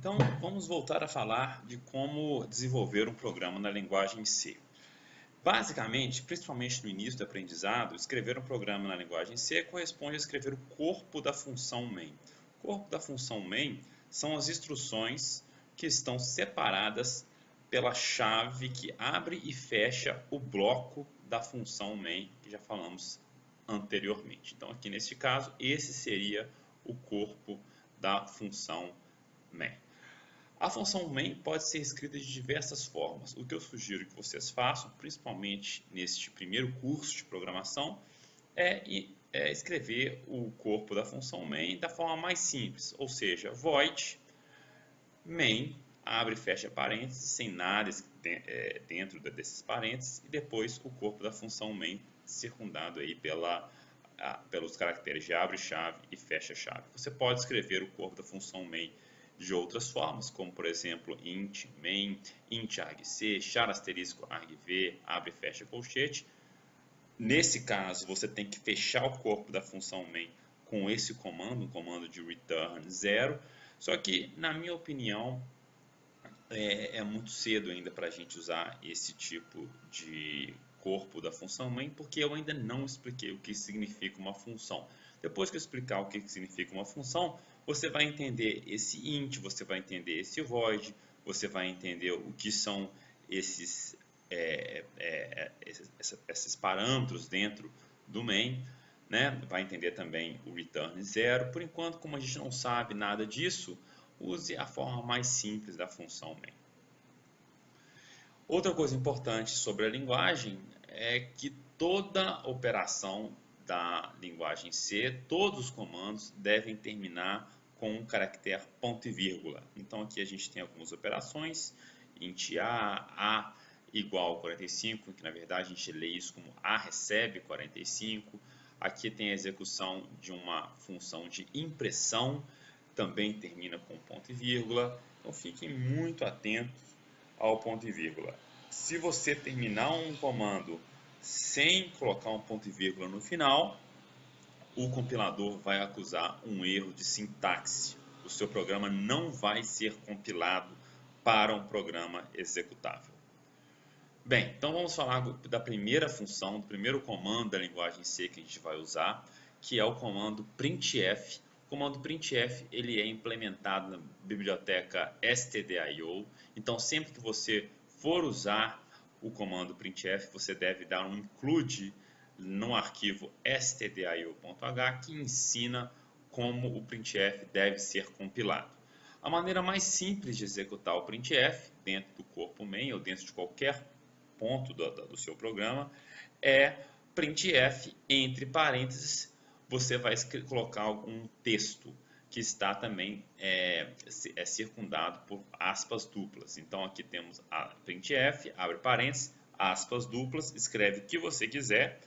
Então, vamos voltar a falar de como desenvolver um programa na linguagem C. Basicamente, principalmente no início do aprendizado, escrever um programa na linguagem C corresponde a escrever o corpo da função main. O corpo da função main são as instruções que estão separadas pela chave que abre e fecha o bloco da função main, que já falamos anteriormente. Então, aqui neste caso, esse seria o corpo da função main. A função main pode ser escrita de diversas formas. O que eu sugiro que vocês façam, principalmente neste primeiro curso de programação, é escrever o corpo da função main da forma mais simples, ou seja, void main, abre e fecha parênteses, sem nada dentro desses parênteses, e depois o corpo da função main circundado aí pelos caracteres de abre chave e fecha chave. Você pode escrever o corpo da função main de outras formas, como por exemplo int main, int argc, char asterisco argv, abre e fecha colchete. Nesse caso, você tem que fechar o corpo da função main com esse comando, um comando de return 0. Só que, na minha opinião, é muito cedo ainda para a gente usar esse tipo de corpo da função main, porque eu ainda não expliquei o que significa uma função. Depois que eu explicar o que significa uma função, você vai entender esse int, você vai entender esse void, você vai entender o que são esses parâmetros dentro do main, né? Vai entender também o return 0. Por enquanto, como a gente não sabe nada disso, use a forma mais simples da função main. Outra coisa importante sobre a linguagem é que toda operação da linguagem C, todos os comandos devem terminar com um caractere ponto e vírgula. Então aqui a gente tem algumas operações, int a igual a 45, que na verdade a gente lê isso como a recebe 45. Aqui tem a execução de uma função de impressão, também termina com ponto e vírgula. Então fiquem muito atentos ao ponto e vírgula. Se você terminar um comando sem colocar um ponto e vírgula no final, o compilador vai acusar um erro de sintaxe. O seu programa não vai ser compilado para um programa executável. Bem, então vamos falar da primeira função, do primeiro comando da linguagem C que a gente vai usar, que é o comando printf. O comando printf ele é implementado na biblioteca stdio. Então, sempre que você for usar o comando printf, você deve dar um include no arquivo stdio.h que ensina como o printf deve ser compilado. A maneira mais simples de executar o printf dentro do corpo main ou dentro de qualquer ponto do seu programa é printf entre parênteses. Você vai colocar algum texto que está também circundado por aspas duplas. Então aqui temos a printf, abre parênteses, aspas duplas, escreve o que você quiser,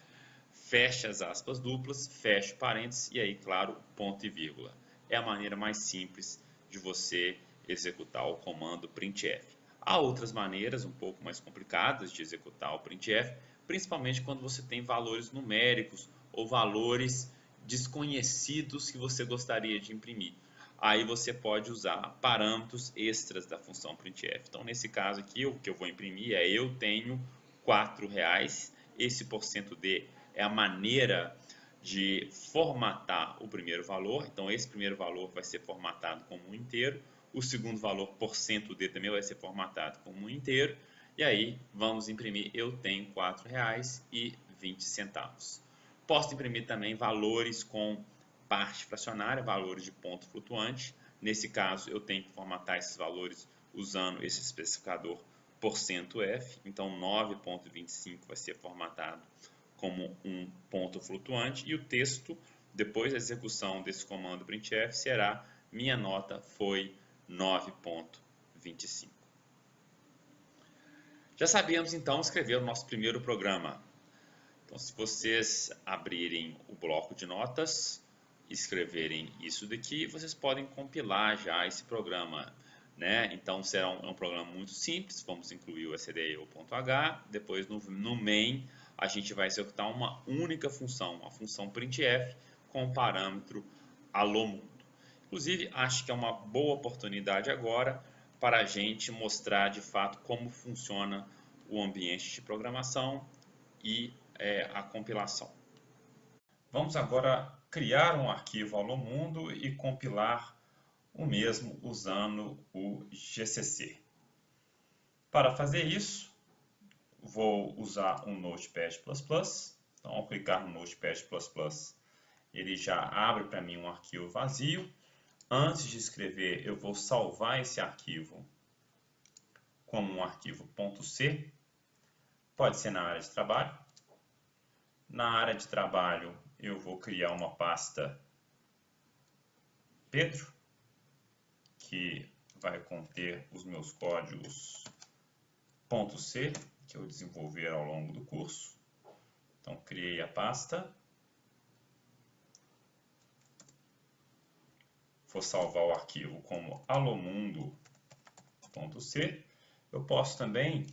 fecha as aspas duplas, fecha parênteses e aí, claro, ponto e vírgula. É a maneira mais simples de você executar o comando printf. Há outras maneiras um pouco mais complicadas de executar o printf, principalmente quando você tem valores numéricos ou valores desconhecidos que você gostaria de imprimir. Aí você pode usar parâmetros extras da função printf. Então, nesse caso aqui, o que eu vou imprimir é eu tenho R$4. Esse %d é a maneira de formatar o primeiro valor. Então, esse primeiro valor vai ser formatado como um inteiro. O segundo valor, %d, também vai ser formatado como um inteiro. E aí, vamos imprimir eu tenho R$4,20. Posso imprimir também valores com parte fracionária, valores de ponto flutuante. Nesse caso, eu tenho que formatar esses valores usando esse especificador %f. Então, 9,25 vai ser formatado como um ponto flutuante. E o texto, depois da execução desse comando printf, será minha nota foi 9,25. Já sabemos então escrever o nosso primeiro programa. Então, se vocês abrirem o bloco de notas, escreverem isso daqui, vocês podem compilar já esse programa, né? Então será um programa muito simples. Vamos incluir o stdio.h. Depois no main a gente vai executar uma única função, a função printf com o parâmetro allo mundo. Inclusive, acho que é uma boa oportunidade agora para a gente mostrar de fato como funciona o ambiente de programação e a compilação. Vamos agora criar um arquivo Alô Mundo e compilar o mesmo usando o GCC. Para fazer isso, vou usar um Notepad++. Então, ao clicar no Notepad++, ele já abre para mim um arquivo vazio. Antes de escrever, eu vou salvar esse arquivo como um arquivo .c. Pode ser na área de trabalho. Na área de trabalho, eu vou criar uma pasta Pedro, que vai conter os meus códigos .c, que eu desenvolver ao longo do curso. Então, criei a pasta. Vou salvar o arquivo como alomundo.c. Eu posso também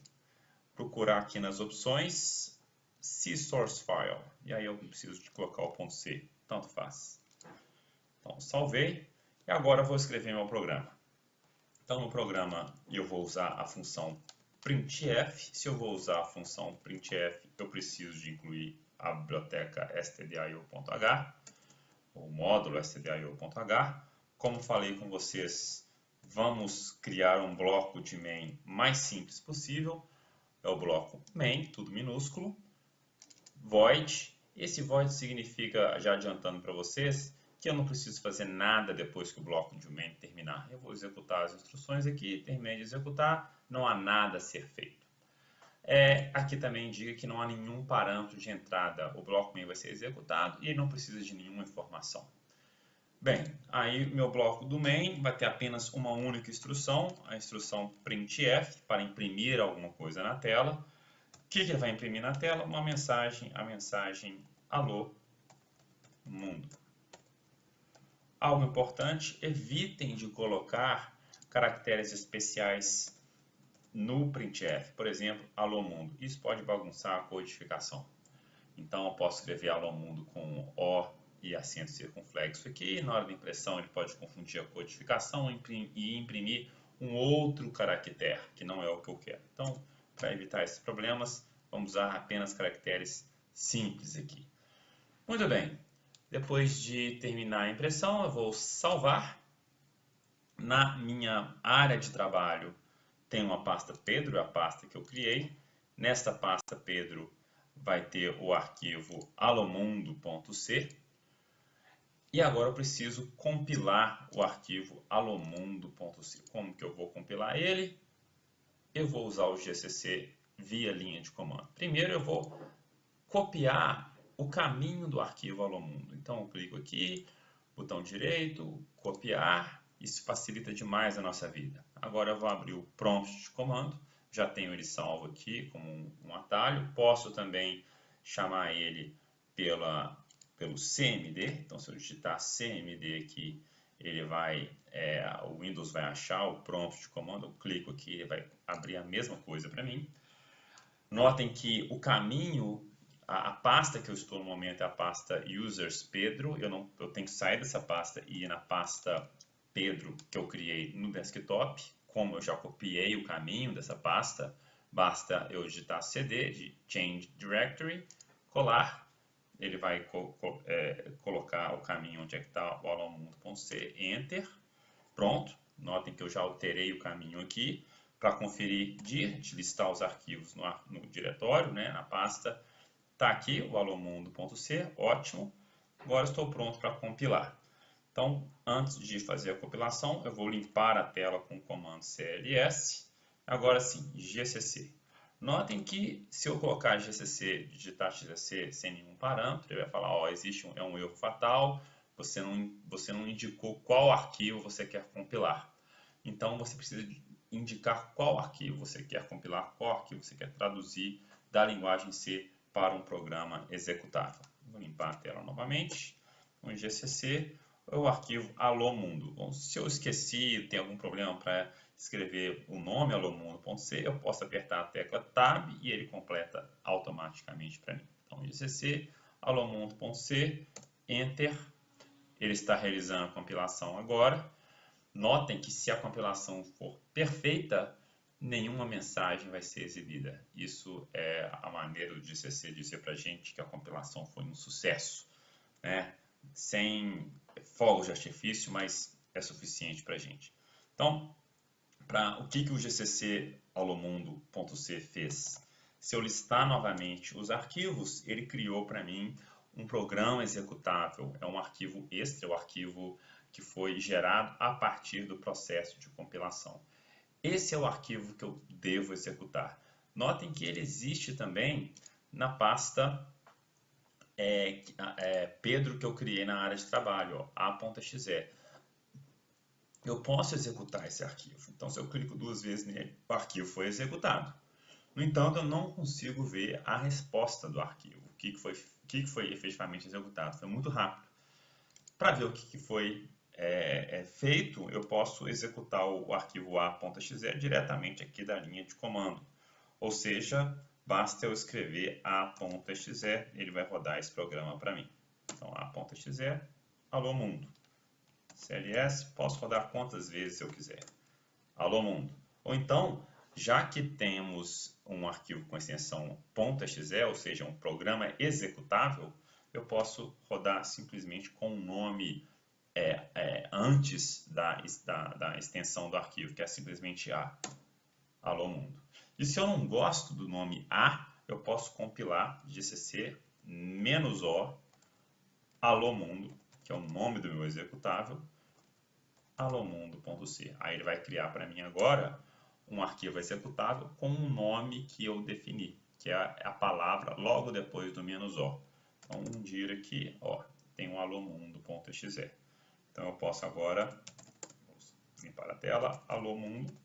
procurar aqui nas opções C Source File. E aí eu preciso de colocar o .c, tanto faz. Então, salvei. E agora eu vou escrever meu programa. Então, no programa eu vou usar a função printf. Se eu vou usar a função printf, eu preciso de incluir a biblioteca stdio.h, o módulo stdio.h. Como falei com vocês, vamos criar um bloco de main mais simples possível. É o bloco main, tudo minúsculo, void. Esse void significa, já adiantando para vocês, que eu não preciso fazer nada depois que o bloco de main terminar. Eu vou executar as instruções aqui, terminei de executar, não há nada a ser feito. Aqui também indica que não há nenhum parâmetro de entrada. O bloco main vai ser executado e ele não precisa de nenhuma informação. Bem, aí meu bloco do main vai ter apenas uma única instrução, a instrução printf, para imprimir alguma coisa na tela. O que ele vai imprimir na tela? Uma mensagem, a mensagem alô mundo. Algo importante, evitem de colocar caracteres especiais no printf, por exemplo, alô mundo. Isso pode bagunçar a codificação. Então eu posso escrever alô mundo com O e acento circunflexo aqui, e na hora da impressão ele pode confundir a codificação e imprimir um outro caractere, que não é o que eu quero. Então, para evitar esses problemas, vamos usar apenas caracteres simples aqui. Muito bem, depois de terminar a impressão, eu vou salvar. Na minha área de trabalho tem uma pasta Pedro, é a pasta que eu criei. Nesta pasta Pedro vai ter o arquivo alomundo.c. E agora eu preciso compilar o arquivo alomundo.c. Como que eu vou compilar ele? Eu vou usar o GCC via linha de comando. Primeiro eu vou copiar o caminho do arquivo alomundo. Então eu clico aqui, botão direito, copiar. Isso facilita demais a nossa vida. Agora eu vou abrir o prompt de comando. Já tenho ele salvo aqui como um atalho. Posso também chamar ele pelo CMD, então se eu digitar CMD aqui, o Windows vai achar o prompt de comando, eu clico aqui, ele vai abrir a mesma coisa para mim. Notem que o caminho, a pasta que eu estou no momento é a pasta users Pedro, eu tenho que sair dessa pasta e ir na pasta Pedro que eu criei no desktop. Como eu já copiei o caminho dessa pasta, basta eu digitar cd de change directory, colar. Ele vai colocar o caminho onde é que está o alomundo.c, enter, pronto. Notem que eu já alterei o caminho aqui para conferir de listar os arquivos no diretório, né, na pasta. Está aqui o alomundo.c, ótimo. Agora estou pronto para compilar. Então, antes de fazer a compilação, eu vou limpar a tela com o comando cls. Agora sim, gcc. Notem que se eu colocar GCC, digitar GCC sem nenhum parâmetro, ele vai falar, existe um erro fatal, você não indicou qual arquivo você quer compilar. Então você precisa indicar qual arquivo você quer compilar, qual arquivo você quer traduzir da linguagem C para um programa executável. Vou limpar a tela novamente, com GCC, o arquivo alô mundo. Bom, se eu esqueci, tem algum problema para escrever o nome alomundo.c, eu posso apertar a tecla Tab e ele completa automaticamente para mim. Então, GCC, alomundo.c, Enter. ele está realizando a compilação agora. Notem que se a compilação for perfeita, nenhuma mensagem vai ser exibida. Isso é a maneira do GCC dizer para a gente que a compilação foi um sucesso, né? Sem fogos de artifício, mas é suficiente para a gente. Então, o que o GCC allomundo.c fez? Se eu listar novamente os arquivos, ele criou para mim um programa executável. É um arquivo extra, o arquivo que foi gerado a partir do processo de compilação. Esse é o arquivo que eu devo executar. Notem que ele existe também na pasta Pedro que eu criei na área de trabalho, a.exe. Eu posso executar esse arquivo. Então, se eu clico 2 vezes nele, o arquivo foi executado. No entanto, eu não consigo ver a resposta do arquivo. O que foi efetivamente executado? Foi muito rápido. Para ver o que foi feito, eu posso executar o arquivo a.exe diretamente aqui da linha de comando. Ou seja, basta eu escrever a.exe, ele vai rodar esse programa para mim. Então, a.exe, alô mundo. CLS, posso rodar quantas vezes eu quiser. Alô mundo. Ou então, já que temos um arquivo com extensão .exe, ou seja, um programa executável, eu posso rodar simplesmente com o nome antes da extensão do arquivo, que é simplesmente alô mundo. E se eu não gosto do nome A, eu posso compilar GCC -o alô mundo, que é o nome do meu executável, allomundo.c. Aí ele vai criar para mim agora um arquivo executável com um nome que eu defini, que é a palavra logo depois do -o. Então, vamos dir aqui, tem um allomundo.exe. Então, eu posso agora limpar a tela, allomundo,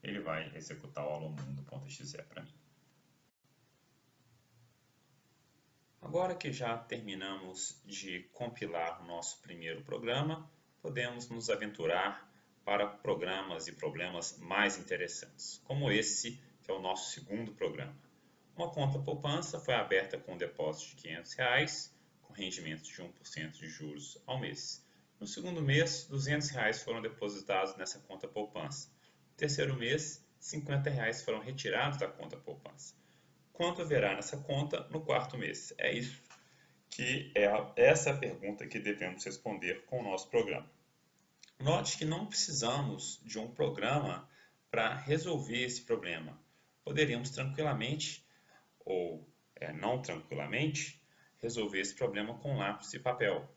ele vai executar o allomundo.exe para mim. Agora que já terminamos de compilar o nosso primeiro programa, podemos nos aventurar para programas e problemas mais interessantes, como esse, que é o nosso segundo programa. Uma conta poupança foi aberta com um depósito de R$500, com rendimento de 1% de juros ao mês. No segundo mês, R$200 foram depositados nessa conta poupança. No terceiro mês, R$50 foram retirados da conta poupança. Quanto haverá nessa conta no quarto mês? É isso que essa é a pergunta que devemos responder com o nosso programa. Note que não precisamos de um programa para resolver esse problema. Poderíamos tranquilamente, ou não tranquilamente, resolver esse problema com lápis e papel.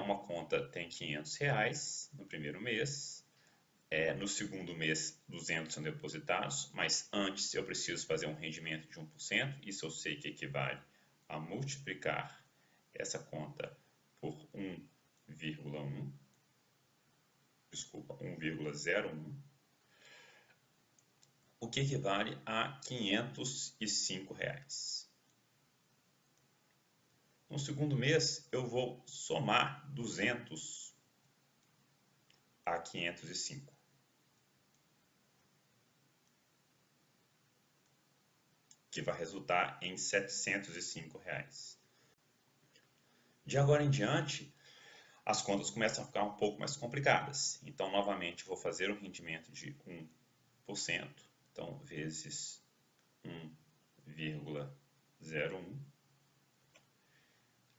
Uma conta tem R$500 no primeiro mês, no segundo mês 200 são depositados, mas antes eu preciso fazer um rendimento de 1%, isso eu sei que equivale a multiplicar essa conta por 1,01, o que equivale a R$505. No segundo mês, eu vou somar 200 a 505. Que vai resultar em R$705. De agora em diante, as contas começam a ficar um pouco mais complicadas. Então, novamente, vou fazer um rendimento de 1%. Então, vezes 1,01.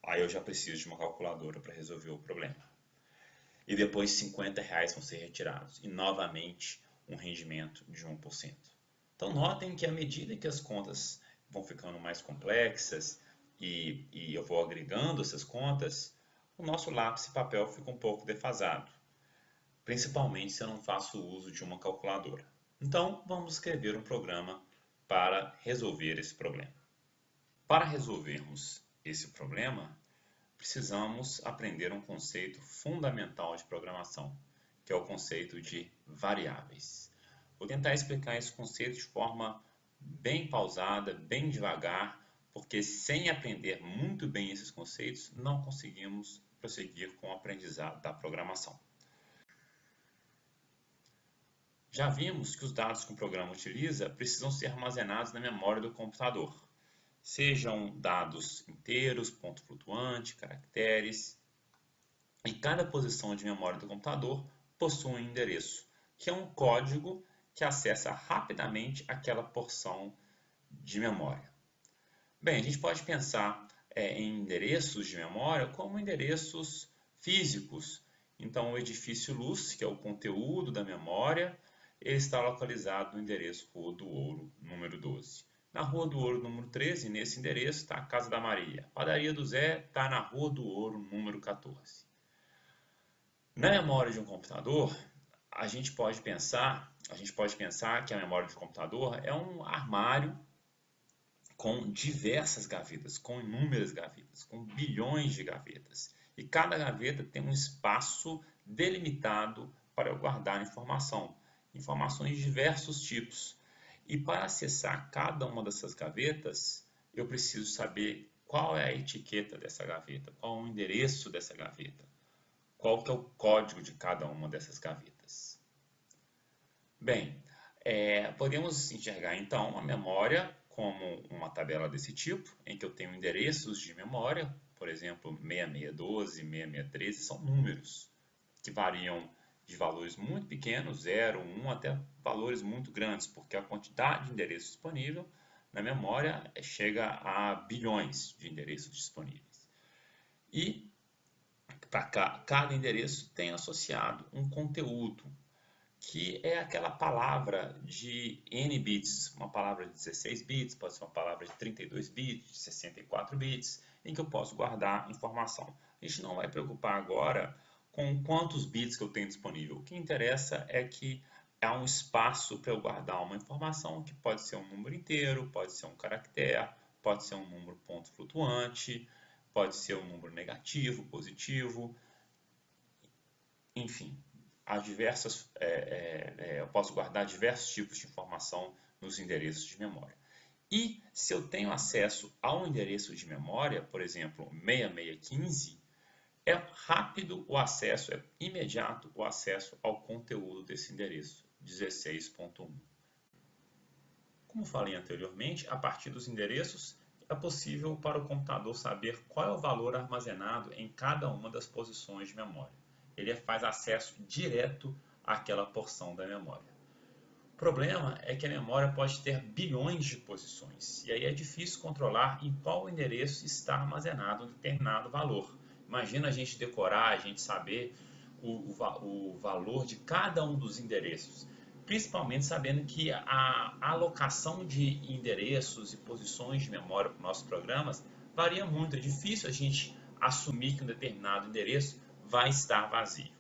Aí eu já preciso de uma calculadora para resolver o problema. E depois R$50 vão ser retirados. E novamente um rendimento de 1%. Então notem que à medida que as contas vão ficando mais complexas e eu vou agregando essas contas, o nosso lápis e papel fica um pouco defasado. Principalmente se eu não faço uso de uma calculadora. Então vamos escrever um programa para resolver esse problema. Para resolvermos esse problema, precisamos aprender um conceito fundamental de programação, que é o conceito de variáveis. Vou tentar explicar esse conceito de forma bem pausada, bem devagar, porque sem aprender muito bem esses conceitos, não conseguimos prosseguir com o aprendizado da programação. Já vimos que os dados que o programa utiliza precisam ser armazenados na memória do computador. Sejam dados inteiros, ponto flutuante, caracteres. E cada posição de memória do computador possui um endereço, que é um código que acessa rapidamente aquela porção de memória. Bem, a gente pode pensar em endereços de memória como endereços físicos. Então, o edifício luz, que é o conteúdo da memória, ele está localizado no endereço Rua do Ouro, número 12. Na Rua do Ouro, número 13, nesse endereço está a Casa da Maria. A padaria do Zé está na Rua do Ouro, número 14. Na memória de um computador, a gente pode pensar que a memória de um computador é um armário com diversas gavetas, com inúmeras gavetas, com bilhões de gavetas. E cada gaveta tem um espaço delimitado para eu guardar informações de diversos tipos. E para acessar cada uma dessas gavetas, eu preciso saber qual é a etiqueta dessa gaveta, qual é o endereço dessa gaveta, qual que é o código de cada uma dessas gavetas. Bem, podemos enxergar então a memória como uma tabela desse tipo, em que eu tenho endereços de memória, por exemplo, 6612, 6613, são números que variam de valores muito pequenos, 0, 1, até valores muito grandes, porque a quantidade de endereços disponível na memória chega a bilhões de endereços disponíveis. E para cada endereço tem associado um conteúdo, que é aquela palavra de N bits, uma palavra de 16 bits, pode ser uma palavra de 32 bits, de 64 bits, em que eu posso guardar informação. A gente não vai preocupar agora com quantos bits que eu tenho disponível. O que interessa é que há um espaço para eu guardar uma informação que pode ser um número inteiro, pode ser um caractere, pode ser um número ponto flutuante, pode ser um número negativo, positivo, enfim. Eu posso guardar diversos tipos de informação nos endereços de memória. E se eu tenho acesso a um endereço de memória, por exemplo, 6615, é rápido o acesso, é imediato o acesso ao conteúdo desse endereço, 16.1. Como falei anteriormente, a partir dos endereços é possível para o computador saber qual é o valor armazenado em cada uma das posições de memória. Ele faz acesso direto àquela porção da memória. O problema é que a memória pode ter bilhões de posições, e aí é difícil controlar em qual endereço está armazenado um determinado valor. Imagina a gente decorar, a gente saber o valor de cada um dos endereços, principalmente sabendo que a alocação de endereços e posições de memória para os nossos programas varia muito. É difícil a gente assumir que um determinado endereço vai estar vazio.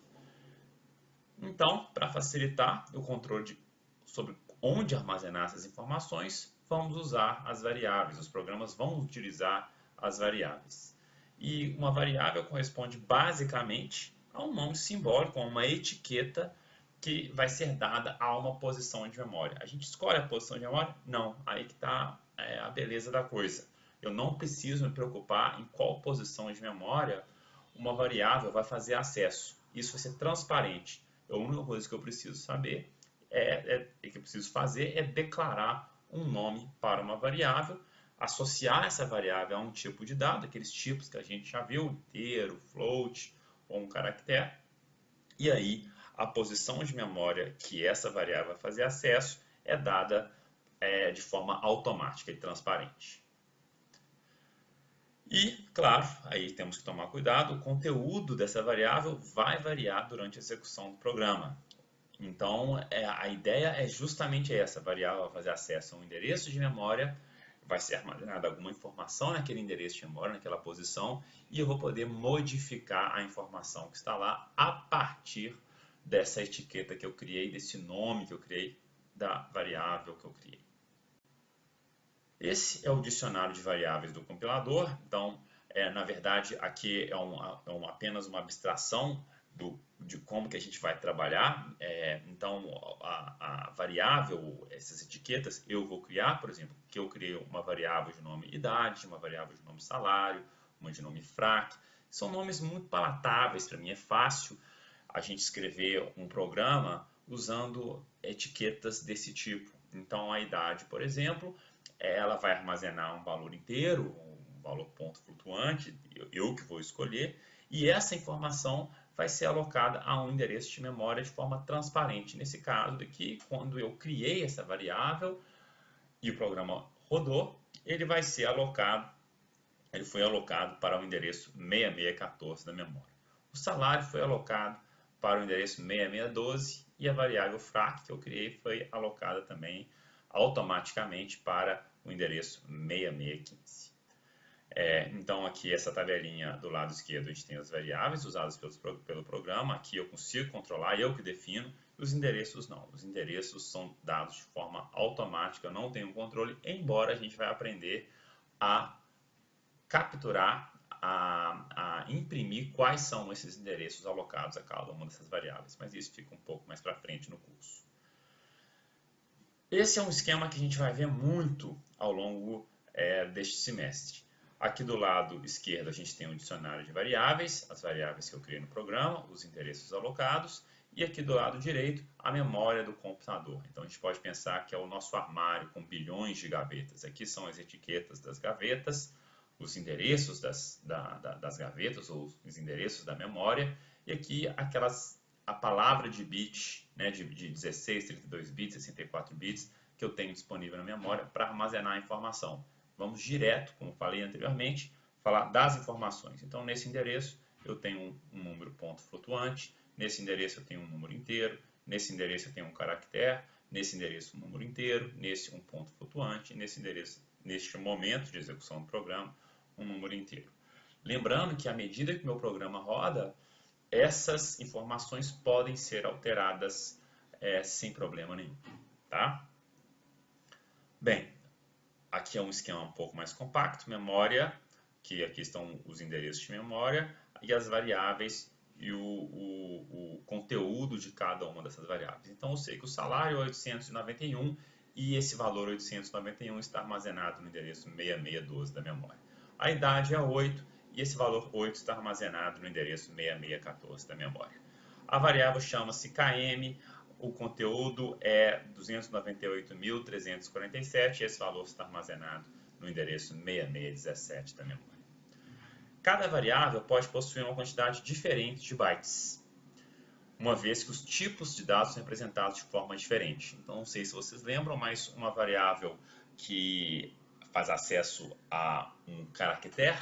Então, para facilitar o controle sobre onde armazenar essas informações, vamos usar as variáveis. Os programas vão utilizar as variáveis. E uma variável corresponde basicamente a um nome simbólico, a uma etiqueta que vai ser dada a uma posição de memória. A gente escolhe a posição de memória? Não. Aí que está a beleza da coisa. Eu não preciso me preocupar em qual posição de memória uma variável vai fazer acesso. Isso vai ser transparente. A única coisa que eu preciso saber que eu preciso fazer é declarar um nome para uma variável, associar essa variável a um tipo de dado, aqueles tipos que a gente já viu, inteiro, float ou um caractere, e aí a posição de memória que essa variável vai fazer acesso é dada de forma automática e transparente. E, claro, aí temos que tomar cuidado, o conteúdo dessa variável vai variar durante a execução do programa. Então, a ideia é justamente essa, a variável vai fazer acesso a um endereço de memória, vai ser armazenada alguma informação naquele endereço de memória, naquela posição, e eu vou poder modificar a informação que está lá a partir dessa etiqueta que eu criei, desse nome que eu criei, da variável que eu criei. Esse é o dicionário de variáveis do compilador, então, na verdade, aqui apenas uma abstração de como que a gente vai trabalhar. Então, a variável, essas etiquetas, eu vou criar, por exemplo, que eu criei uma variável de nome idade, uma variável de nome salário, uma de nome frac. São nomes muito palatáveis para mim, é fácil a gente escrever um programa usando etiquetas desse tipo. Então, a idade, por exemplo, ela vai armazenar um valor inteiro, um valor ponto flutuante, eu que vou escolher, E essa informação vai ser alocada a um endereço de memória de forma transparente. Nesse caso aqui, quando eu criei essa variável e o programa rodou, ele vai ser alocado, ele foi alocado para o endereço 6614 da memória. O salário foi alocado para o endereço 6612 e a variável frac que eu criei foi alocada também automaticamente para o endereço 6615. Então aqui essa tabelinha do lado esquerdo a gente tem as variáveis usadas pelo programa, aqui eu consigo controlar, eu que defino, os endereços não. Os endereços são dados de forma automática, não tem um controle, embora a gente vai aprender a capturar, a imprimir quais são esses endereços alocados a cada uma dessas variáveis, mas isso fica um pouco mais para frente no curso. Esse é um esquema que a gente vai ver muito ao longo deste semestre. Aqui do lado esquerdo a gente tem um dicionário de variáveis, as variáveis que eu criei no programa, os endereços alocados, e aqui do lado direito a memória do computador. Então a gente pode pensar que é o nosso armário com bilhões de gavetas. Aqui são as etiquetas das gavetas, os endereços das gavetas ou os endereços da memória, e aqui a palavra de bit, né, de 16, 32 bits, 64 bits, que eu tenho disponível na memória para armazenar a informação. Vamos direto, como falei anteriormente, falar das informações. Então, nesse endereço, eu tenho um número ponto flutuante, nesse endereço eu tenho um número inteiro, nesse endereço eu tenho um caractere, nesse endereço um número inteiro, nesse um ponto flutuante, nesse endereço, neste momento de execução do programa, um número inteiro. Lembrando que à medida que o meu programa roda, essas informações podem ser alteradas sem problema nenhum, tá? Bem, aqui é um esquema um pouco mais compacto, memória, que aqui estão os endereços de memória e as variáveis e o conteúdo de cada uma dessas variáveis. Então eu sei que o salário é 891 e esse valor 891 está armazenado no endereço 6612 da memória. A idade é 8 e esse valor 8 está armazenado no endereço 6614 da memória. A variável chama-se KM, o conteúdo é 298.347 e esse valor está armazenado no endereço 6617 da memória. Cada variável pode possuir uma quantidade diferente de bytes, uma vez que os tipos de dados são representados de forma diferente. Então, não sei se vocês lembram, mas uma variável que faz acesso a um caractere,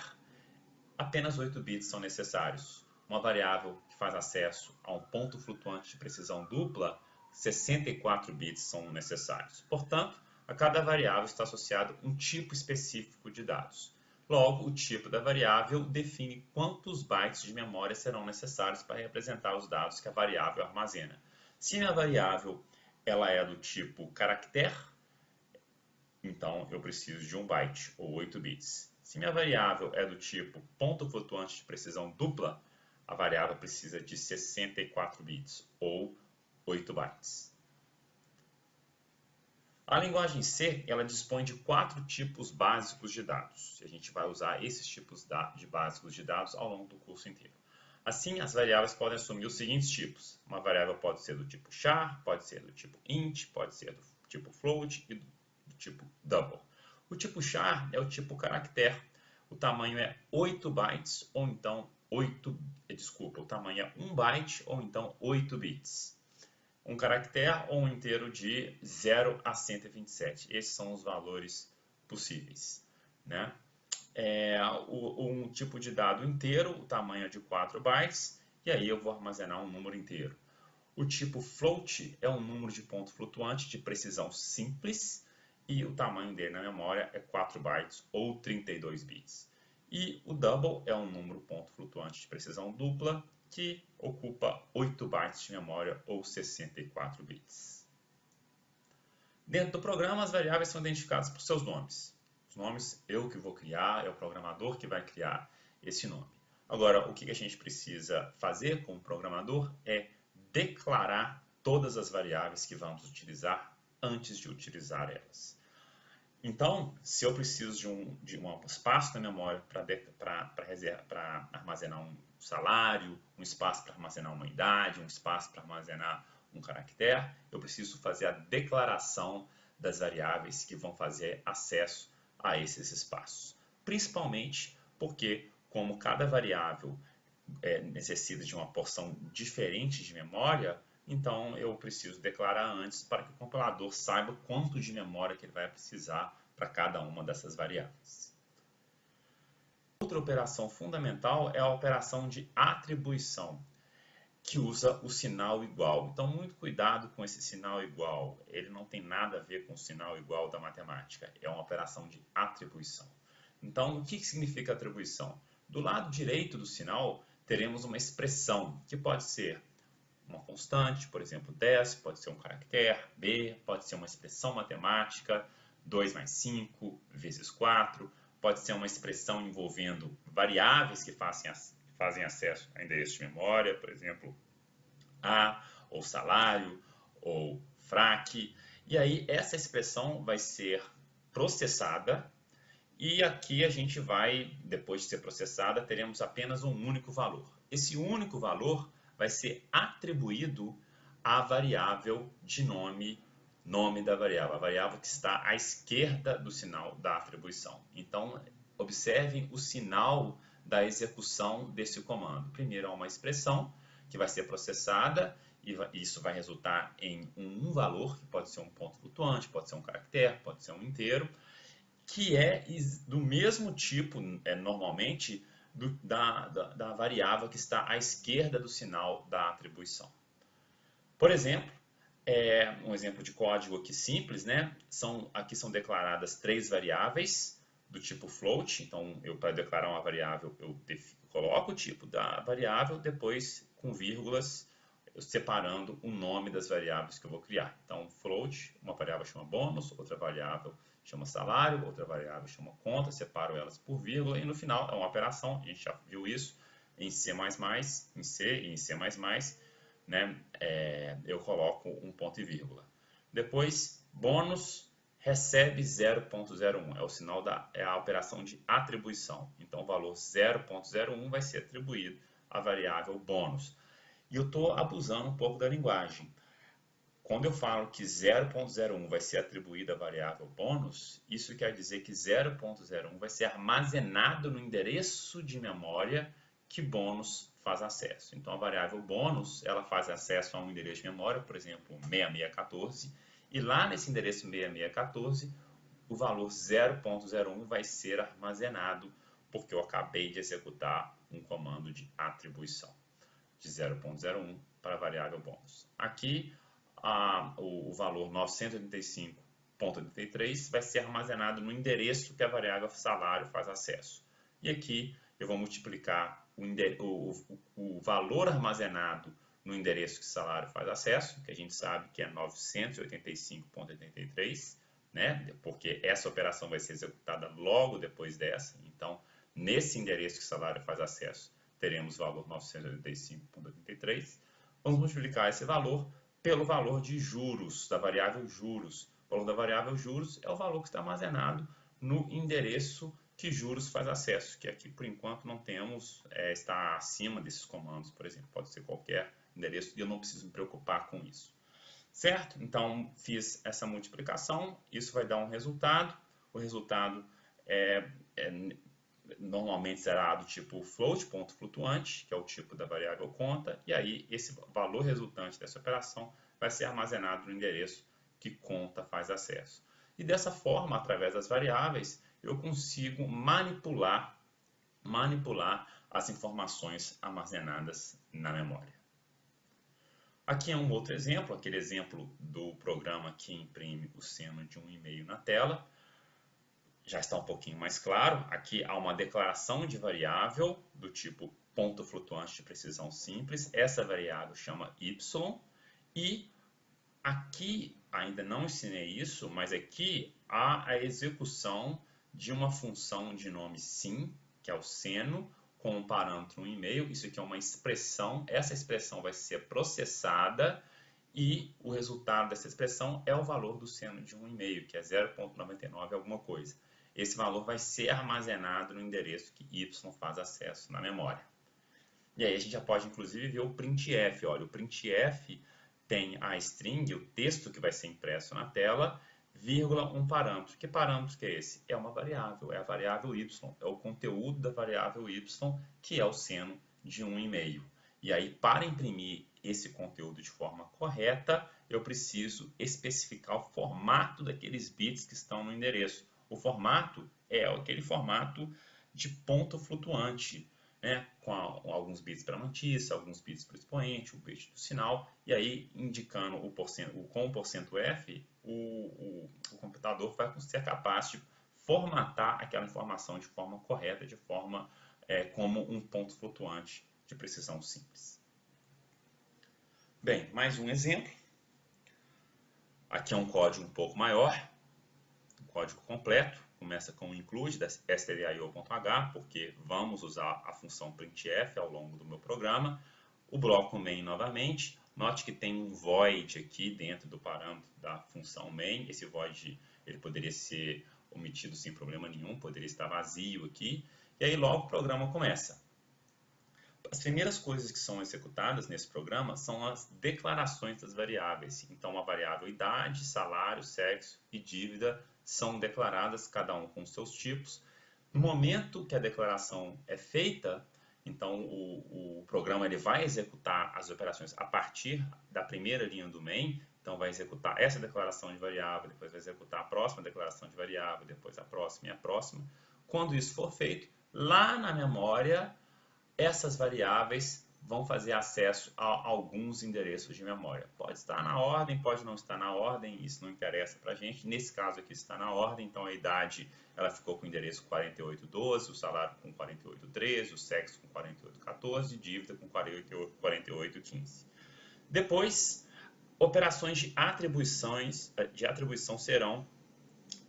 apenas 8 bits são necessários. Uma variável que faz acesso a um ponto flutuante de precisão dupla, 64 bits são necessários. Portanto, a cada variável está associado um tipo específico de dados. Logo, o tipo da variável define quantos bytes de memória serão necessários para representar os dados que a variável armazena. Se a variável ela é do tipo caractere, então eu preciso de 1 byte ou 8 bits. Se minha variável é do tipo ponto flutuante de precisão dupla, a variável precisa de 64 bits ou 8 bytes. A linguagem C ela dispõe de 4 tipos básicos de dados. A gente vai usar esses tipos básicos de dados ao longo do curso inteiro. Assim, as variáveis podem assumir os seguintes tipos. Uma variável pode ser do tipo char, pode ser do tipo int, pode ser do tipo float e do tipo double. O tipo char é o tipo caractere. O tamanho é 8 bytes ou então o tamanho é 1 byte ou então 8 bits. Um caractere ou um inteiro de 0 a 127. Esses são os valores possíveis, né? Um tipo de dado inteiro, o tamanho é de 4 bytes, e aí eu vou armazenar um número inteiro. O tipo float é um número de ponto flutuante de precisão simples, e o tamanho dele na memória é 4 bytes ou 32 bits. E o double é um número ponto flutuante de precisão dupla, que ocupa 8 bytes de memória ou 64 bits. Dentro do programa, as variáveis são identificadas por seus nomes. Os nomes eu que vou criar, é o programador que vai criar esse nome. Agora, o que a gente precisa fazer como programador é declarar todas as variáveis que vamos utilizar antes de utilizar elas. Então, se eu preciso de um espaço na memória para armazenar um salário, um espaço para armazenar uma idade, um espaço para armazenar um caractere, eu preciso fazer a declaração das variáveis que vão fazer acesso a esses espaços. Principalmente porque, como cada variável necessita de uma porção diferente de memória, então eu preciso declarar antes para que o compilador saiba quanto de memória que ele vai precisar para cada uma dessas variáveis. Outra operação fundamental é a operação de atribuição, que usa o sinal igual. Então, muito cuidado com esse sinal igual. Ele não tem nada a ver com o sinal igual da matemática. É uma operação de atribuição. Então, o que significa atribuição? Do lado direito do sinal, teremos uma expressão, que pode ser uma constante, por exemplo, 10, pode ser um caractere, b, pode ser uma expressão matemática, 2 mais 5 vezes 4, pode ser uma expressão envolvendo variáveis que fazem acesso a endereço de memória, por exemplo, A, ou salário, ou FRAC. E aí essa expressão vai ser processada e aqui a gente vai, depois de ser processada, teremos apenas um único valor. Esse único valor vai ser atribuído à variável de nome da variável, a variável que está à esquerda do sinal da atribuição. Então, observem o sinal da execução desse comando. Primeiro é uma expressão que vai ser processada e isso vai resultar em um valor, que pode ser um ponto flutuante, pode ser um caractere, pode ser um inteiro, que é do mesmo tipo, normalmente, da variável que está à esquerda do sinal da atribuição. Por exemplo, um exemplo de código aqui simples, né? Aqui são declaradas 3 variáveis do tipo float. Então, para declarar uma variável, eu coloco o tipo da variável, depois com vírgulas, separando o nome das variáveis que eu vou criar. Então, float, uma variável chama bônus, outra variável chama salário, outra variável chama conta, separo elas por vírgula, e no final é uma operação, a gente já viu isso em C++, em C e em C++, né, eu coloco um ponto e vírgula. Depois, bônus recebe 0.01, é o sinal é a operação de atribuição. Então, o valor 0.01 vai ser atribuído à variável bônus. E eu estou abusando um pouco da linguagem. Quando eu falo que 0.01 vai ser atribuído à variável bônus, isso quer dizer que 0.01 vai ser armazenado no endereço de memória que bônus faz acesso. Então, a variável bônus, ela faz acesso a um endereço de memória, por exemplo, 6614, e lá nesse endereço 6614, o valor 0.01 vai ser armazenado, porque eu acabei de executar um comando de atribuição de 0.01 para a variável bônus. Aqui, o valor 985.83 vai ser armazenado no endereço que a variável salário faz acesso. E aqui eu vou multiplicar o valor armazenado no endereço que o salário faz acesso, que a gente sabe que é 985.83, né? Porque essa operação vai ser executada logo depois dessa. Então, nesse endereço que o salário faz acesso, teremos o valor 985.83. Vamos multiplicar esse valor pelo valor de juros, da variável juros. O valor da variável juros é o valor que está armazenado no endereço que juros faz acesso, que aqui, por enquanto, não temos, está acima desses comandos, por exemplo. Pode ser qualquer endereço e eu não preciso me preocupar com isso. Certo? Então, fiz essa multiplicação, isso vai dar um resultado. O resultado normalmente será do tipo float, ponto flutuante, que é o tipo da variável conta, e aí esse valor resultante dessa operação vai ser armazenado no endereço que conta faz acesso. E dessa forma, através das variáveis, eu consigo manipular as informações armazenadas na memória. Aqui é um outro exemplo, aquele exemplo do programa que imprime o seno de um e-mail na tela. Já está um pouquinho mais claro. Aqui há uma declaração de variável do tipo ponto flutuante de precisão simples. Essa variável chama y. E aqui, ainda não ensinei isso, mas aqui há a execução de uma função de nome sim, que é o seno, com um parâmetro um e-mail. Isso aqui é uma expressão. Essa expressão vai ser processada e o resultado dessa expressão é o valor do seno de um e-mail, que é 0.99 alguma coisa. Esse valor vai ser armazenado no endereço que y faz acesso na memória. E aí a gente já pode, inclusive, ver o printf. Olha, o printf tem a string, o texto que vai ser impresso na tela, vírgula, um parâmetro. Que parâmetro que é esse? É uma variável, é a variável y, é o conteúdo da variável y, que é o seno de 1,5. E aí, para imprimir esse conteúdo de forma correta, eu preciso especificar o formato daqueles bits que estão no endereço. O formato é aquele formato de ponto flutuante, né? Com alguns bits para mantissa, alguns bits para o expoente, o bit do sinal, e aí indicando com o porcento F, o computador vai ser capaz de formatar aquela informação de forma correta, de forma como um ponto flutuante de precisão simples. Bem, mais um exemplo. Aqui é um código um pouco maior, um código completo. Começa com o include da stdio.h, porque vamos usar a função printf ao longo do meu programa. O bloco main novamente. Note que tem um void aqui dentro do parâmetro da função main. Esse void ele poderia ser omitido sem problema nenhum, poderia estar vazio aqui. E aí logo o programa começa. As primeiras coisas que são executadas nesse programa são as declarações das variáveis. Então, a variável idade, salário, sexo e dívida são declaradas, cada um com seus tipos. No momento que a declaração é feita, então o programa ele vai executar as operações a partir da primeira linha do main. Então, vai executar essa declaração de variável, depois vai executar a próxima declaração de variável, depois a próxima e a próxima. Quando isso for feito, lá na memória, essas variáveis vão fazer acesso a alguns endereços de memória. Pode estar na ordem, pode não estar na ordem, isso não interessa para a gente. Nesse caso aqui está na ordem, então a idade ela ficou com o endereço 4812, o salário com 4813, o sexo com 4814 e dívida com 4815. Depois, operações de atribuição serão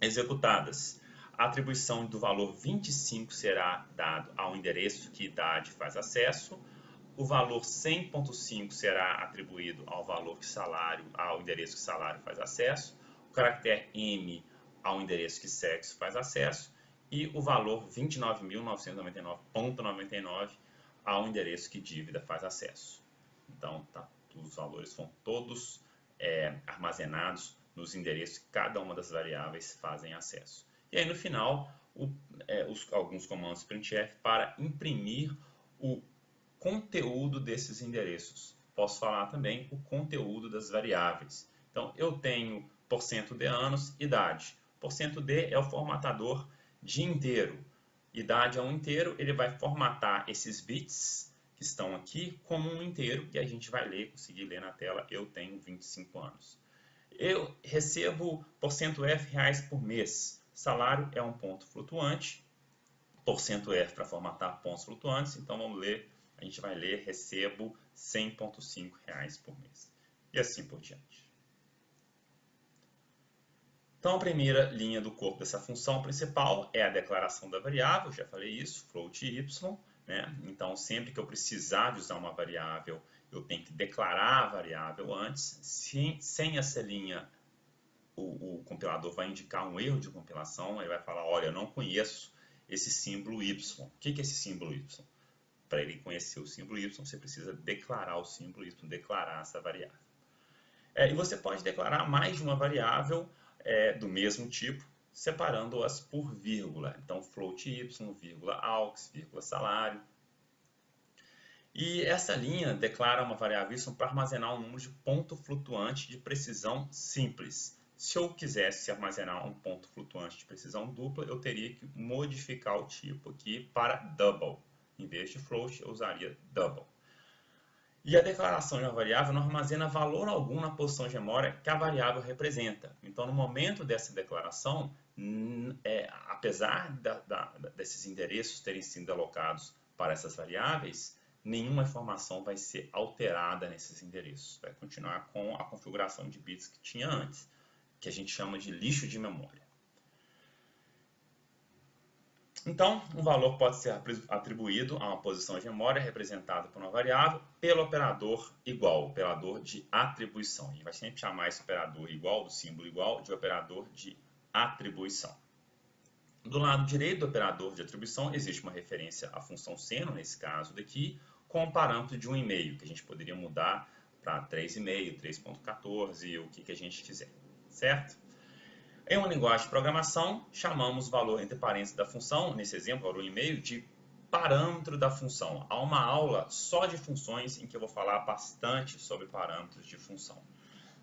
executadas. A atribuição do valor 25 será dado ao endereço que idade faz acesso. O valor 100.5 será atribuído ao endereço que salário faz acesso. O caractere M ao endereço que sexo faz acesso. E o valor 29.999.99 ao endereço que dívida faz acesso. Então, os valores são todos armazenados nos endereços que cada uma das variáveis fazem acesso. E aí, no final, alguns comandos printf para imprimir o conteúdo desses endereços. Posso falar também o conteúdo das variáveis. Então, eu tenho %d anos, idade. %d é o formatador de inteiro. Idade é um inteiro, ele vai formatar esses bits que estão aqui como um inteiro, e a gente vai conseguir ler na tela, eu tenho 25 anos. Eu recebo %f reais por mês. Salário é um ponto flutuante, %f para formatar pontos flutuantes, então a gente vai ler recebo 100,5 reais por mês. E assim por diante. Então a primeira linha do corpo dessa função principal é a declaração da variável, já falei isso, float y, né? Então sempre que eu precisar de usar uma variável, eu tenho que declarar a variável antes. Sem essa linha, o compilador vai indicar um erro de compilação, ele vai falar, olha, eu não conheço esse símbolo y. O que é esse símbolo y? Para ele conhecer o símbolo y, você precisa declarar o símbolo y, declarar essa variável. E você pode declarar mais de uma variável do mesmo tipo, separando-as por vírgula. Então, float y, vírgula aux, vírgula salário. E essa linha declara uma variável y para armazenar um número de ponto flutuante de precisão simples. Se eu quisesse armazenar um ponto flutuante de precisão dupla, eu teria que modificar o tipo aqui para double. Em vez de float, eu usaria double. E a declaração de uma variável não armazena valor algum na posição de memória que a variável representa. Então, no momento dessa declaração, apesar desses endereços terem sido alocados para essas variáveis, nenhuma informação vai ser alterada nesses endereços. Vai continuar com a configuração de bits que tinha antes, que a gente chama de lixo de memória. Então, um valor pode ser atribuído a uma posição de memória representada por uma variável pelo operador igual, operador de atribuição. A gente vai sempre chamar esse operador igual, do símbolo igual, de operador de atribuição. Do lado direito do operador de atribuição existe uma referência à função seno, nesse caso daqui, com o parâmetro de 1,5, que a gente poderia mudar para 3,5, 3,14, o que a gente quiser, certo? Em uma linguagem de programação, chamamos o valor entre parênteses da função, nesse exemplo, valor 1,5, de Parâmetro da função. Há uma aula só de funções em que eu vou falar bastante sobre parâmetros de função.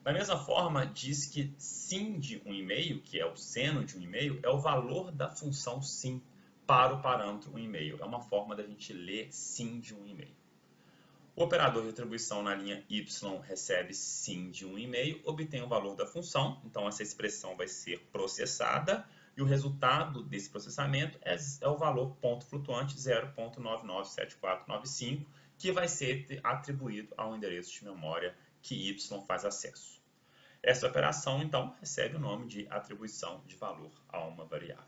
Da mesma forma, diz que sim de um e-mail, que é o seno de um e-mail, é o valor da função sim para o parâmetro um e-mail. É uma forma da gente ler sim de um e-mail. O operador de atribuição na linha y recebe sim de um e-mail, obtém o valor da função, então essa expressão vai ser processada e o resultado desse processamento é o valor ponto flutuante 0.997495, que vai ser atribuído ao endereço de memória que y faz acesso. Essa operação, então, recebe o nome de atribuição de valor a uma variável.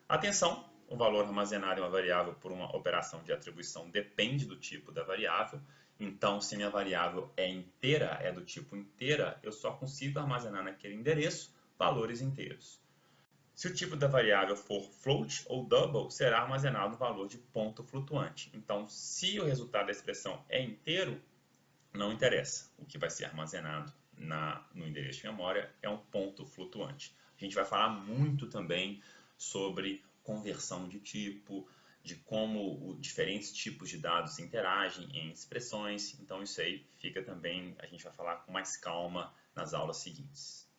Atenção! O valor armazenado em uma variável por uma operação de atribuição depende do tipo da variável. Então, se minha variável é inteira, é do tipo inteira, eu só consigo armazenar naquele endereço valores inteiros. Se o tipo da variável for float ou double, será armazenado o valor de ponto flutuante. Então, se o resultado da expressão é inteiro, não interessa. O que vai ser armazenado no endereço de memória é um ponto flutuante. A gente vai falar muito também sobre conversão de tipo, de como diferentes tipos de dados interagem em expressões. Então isso aí fica também, a gente vai falar com mais calma nas aulas seguintes.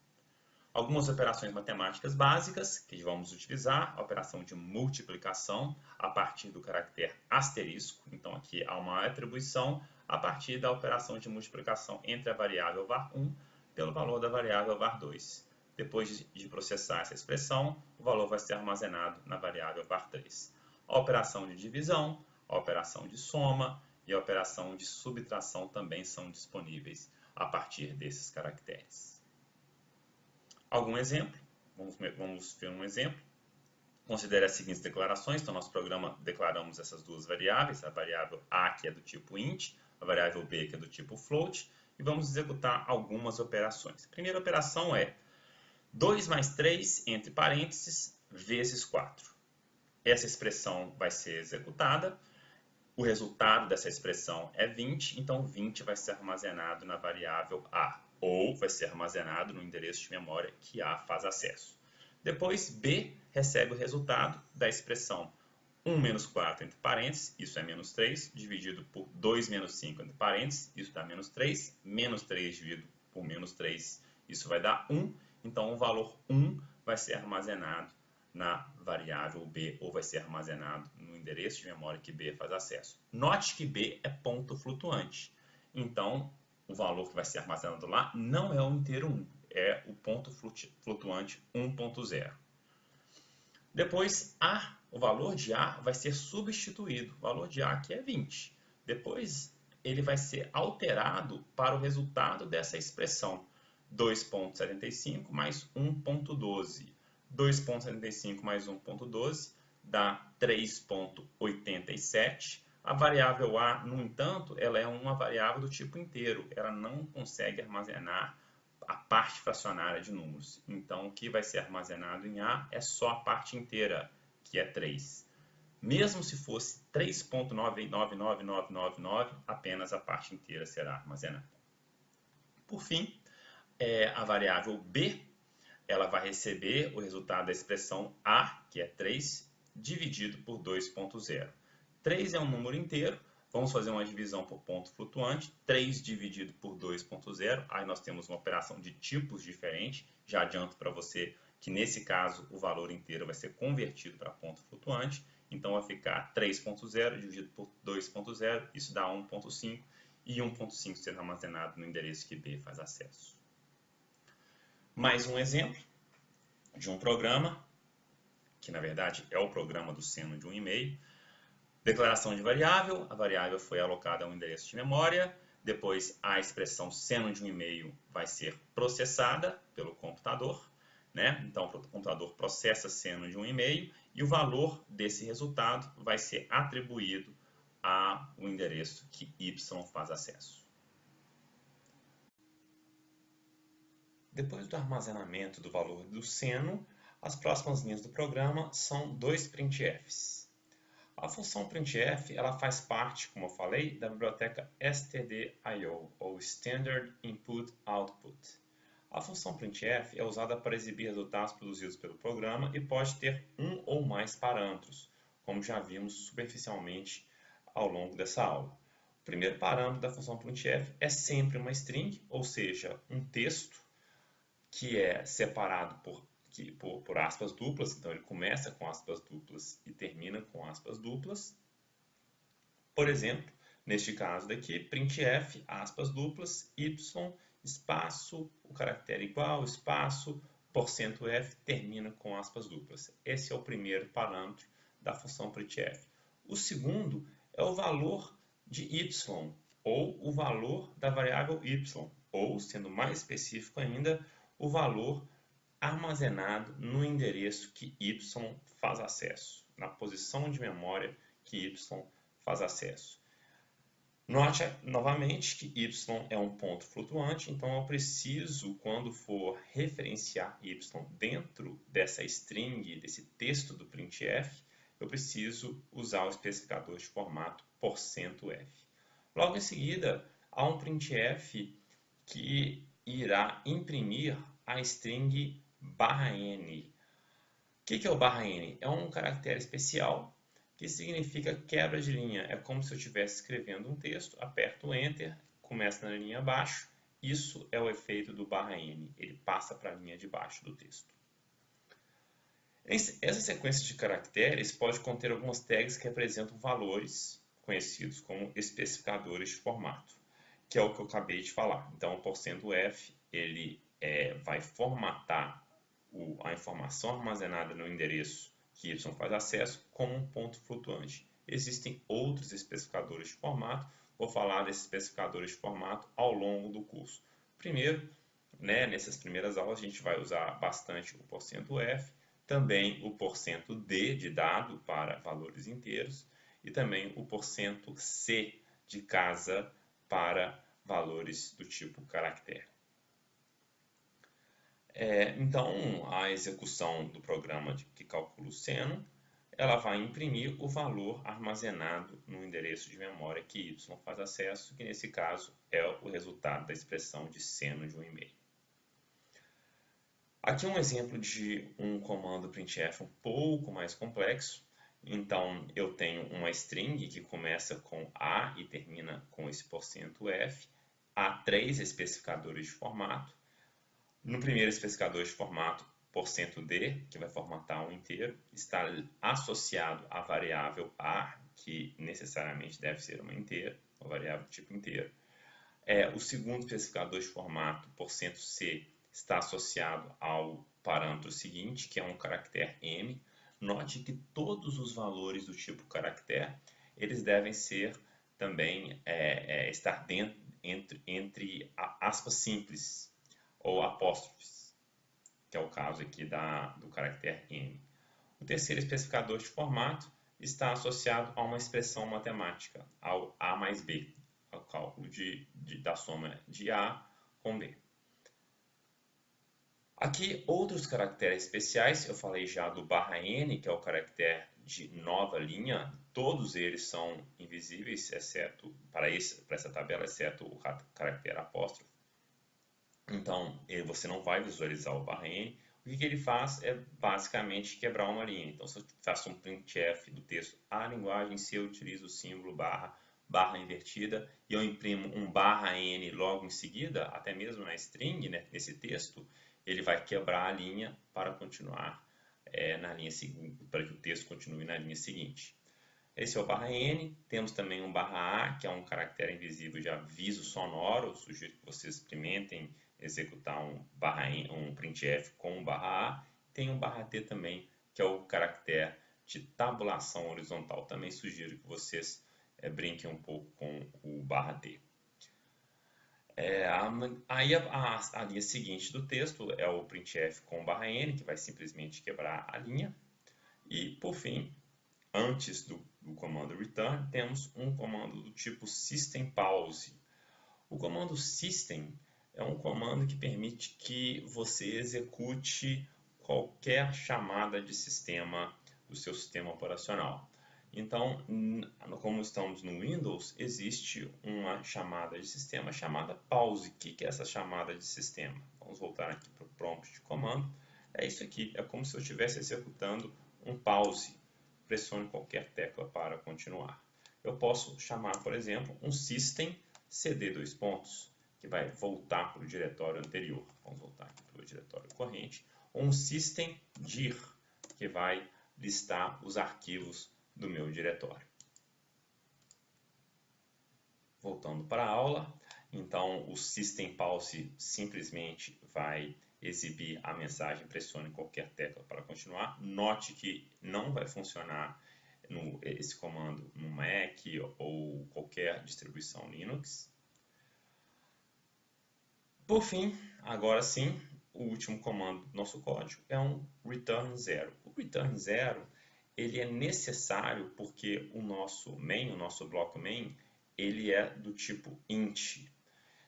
Algumas operações matemáticas básicas que vamos utilizar, a operação de multiplicação a partir do caractere asterisco. Então aqui há uma atribuição a partir da operação de multiplicação entre a variável var1 pelo valor da variável var2. Depois de processar essa expressão, o valor vai ser armazenado na variável var3. A operação de divisão, a operação de soma e a operação de subtração também são disponíveis a partir desses caracteres. Algum exemplo? Vamos ver um exemplo. Considere as seguintes declarações. Então, nosso programa declaramos essas duas variáveis, a variável a, que é do tipo int, a variável b, que é do tipo float, e vamos executar algumas operações. A primeira operação é 2 mais 3, entre parênteses, vezes 4. Essa expressão vai ser executada. O resultado dessa expressão é 20, então 20 vai ser armazenado na variável a, ou vai ser armazenado no endereço de memória que a faz acesso. Depois, b recebe o resultado da expressão 1 menos 4 entre parênteses, isso é menos 3, dividido por 2 menos 5 entre parênteses, isso dá menos 3, menos 3 dividido por menos 3, isso vai dar 1, então o valor 1 vai ser armazenado na variável b, ou vai ser armazenado no endereço de memória que b faz acesso. Note que b é ponto flutuante, então o valor que vai ser armazenado lá não é o inteiro 1, é o ponto flutuante 1.0. Depois, o valor de a vai ser substituído, o valor de a aqui é 20. Depois, ele vai ser alterado para o resultado dessa expressão, 2.75 mais 1.12. 2.75 mais 1.12 dá 3.87. A variável a, no entanto, ela é uma variável do tipo inteiro. Ela não consegue armazenar a parte fracionária de números. Então, o que vai ser armazenado em a é só a parte inteira, que é 3. Mesmo se fosse 3.999999, apenas a parte inteira será armazenada. Por fim, a variável b, ela vai receber o resultado da expressão a, que é 3, dividido por 2.0. 3 é um número inteiro, vamos fazer uma divisão por ponto flutuante, 3 dividido por 2.0, aí nós temos uma operação de tipos diferentes, já adianto para você que nesse caso o valor inteiro vai ser convertido para ponto flutuante, então vai ficar 3.0 dividido por 2.0, isso dá 1.5, e 1.5 será armazenado no endereço que b faz acesso. Mais um exemplo de um programa, que na verdade é o programa do seno de um e-mail. Declaração de variável, a variável foi alocada a um endereço de memória, depois a expressão seno de um e-mail vai ser processada pelo computador, né? Então o computador processa seno de um e-mail e o valor desse resultado vai ser atribuído ao endereço que y faz acesso. Depois do armazenamento do valor do seno, as próximas linhas do programa são dois printfs. A função printf ela faz parte, como eu falei, da biblioteca stdio, ou Standard Input Output. A função printf é usada para exibir resultados produzidos pelo programa e pode ter um ou mais parâmetros, como já vimos superficialmente ao longo dessa aula. O primeiro parâmetro da função printf é sempre uma string, ou seja, um texto que é separado por aspas duplas, então ele começa com aspas duplas e termina com aspas duplas. Por exemplo, neste caso daqui, printf, aspas duplas, y, espaço, o caractere igual, espaço, %f termina com aspas duplas. Esse é o primeiro parâmetro da função printf. O segundo é o valor de y, ou o valor da variável y, ou, sendo mais específico ainda, o valor armazenado no endereço que y faz acesso, na posição de memória que y faz acesso. Note novamente que y é um ponto flutuante, então eu preciso, quando for referenciar y dentro dessa string, desse texto do printf, eu preciso usar o especificador de formato %f. Logo em seguida, há um printf que irá imprimir a string /n. O que é o /n? É um caractere especial que significa quebra de linha. É como se eu estivesse escrevendo um texto, aperto o Enter, começa na linha abaixo. Isso é o efeito do /n. Ele passa para a linha de baixo do texto. Essa sequência de caracteres pode conter algumas tags que representam valores conhecidos como especificadores de formato, que é o que eu acabei de falar. Então, o %f ele vai formatar a informação armazenada no endereço que y faz acesso como um ponto flutuante. Existem outros especificadores de formato, vou falar desses especificadores de formato ao longo do curso. Primeiro, nessas primeiras aulas a gente vai usar bastante o %f, também o %d de dado para valores inteiros e também o %c de casa para valores do tipo caractere. Então, a execução do programa que calcula o seno, ela vai imprimir o valor armazenado no endereço de memória que y faz acesso, que nesse caso é o resultado da expressão de seno de um e-mail. Aqui um exemplo de um comando printf um pouco mais complexo. Então, eu tenho uma string que começa com A e termina com esse %f. Há 3 especificadores de formato. No primeiro especificador de formato, %d, que vai formatar um inteiro, está associado à variável a, que necessariamente deve ser uma inteira, uma variável de tipo inteiro. O segundo especificador de formato, %c, está associado ao parâmetro seguinte, que é um caractere m. Note que todos os valores do tipo caractere, eles devem ser também estar entre aspas simples ou apóstrofes, que é o caso aqui do caractere m. O terceiro especificador de formato está associado a uma expressão matemática, ao a mais b, ao cálculo da soma de a com b. Aqui, outros caracteres especiais, eu falei já do /n, que é o caractere de nova linha, todos eles são invisíveis, exceto para essa tabela, exceto o caractere apóstrofo. Então, você não vai visualizar o /n. O que ele faz é basicamente quebrar uma linha. Então, se eu faço um printf do texto, a linguagem C utiliza o símbolo barra invertida, e eu imprimo um /n logo em seguida, até mesmo na string, nesse texto, ele vai quebrar a linha para continuar na linha seguinte, para que o texto continue na linha seguinte. Esse é o /n. Temos também um /a, que é um caractere invisível de aviso sonoro. Eu sugiro que vocês experimentem executar um printf com /a. Tem um /t também, que é o caractere de tabulação horizontal. Também sugiro que vocês brinquem um pouco com o /t. Aí a linha seguinte do texto é o printf com /n, que vai simplesmente quebrar a linha. E, por fim, antes do comando return, temos um comando do tipo system pause. O comando system é um comando que permite que você execute qualquer chamada de sistema do seu sistema operacional. Então, como estamos no Windows, existe uma chamada de sistema chamada pause. O que é essa chamada de sistema? Vamos voltar aqui para o prompt de comando. É isso aqui, é como se eu estivesse executando um pause. pressione qualquer tecla para continuar. Eu posso chamar, por exemplo, um system cd dois pontos, que vai voltar para o diretório anterior. Vamos voltar aqui para o diretório corrente. Ou um system dir, que vai listar os arquivos do meu diretório. Voltando para a aula, então o system pause simplesmente vai exibir a mensagem pressione qualquer tecla para continuar. Note que não vai funcionar esse comando no Mac ou qualquer distribuição Linux. Por fim, agora sim, o último comando do nosso código é um return 0. O return 0 ele é necessário porque o nosso main, o nosso bloco main, ele é do tipo int.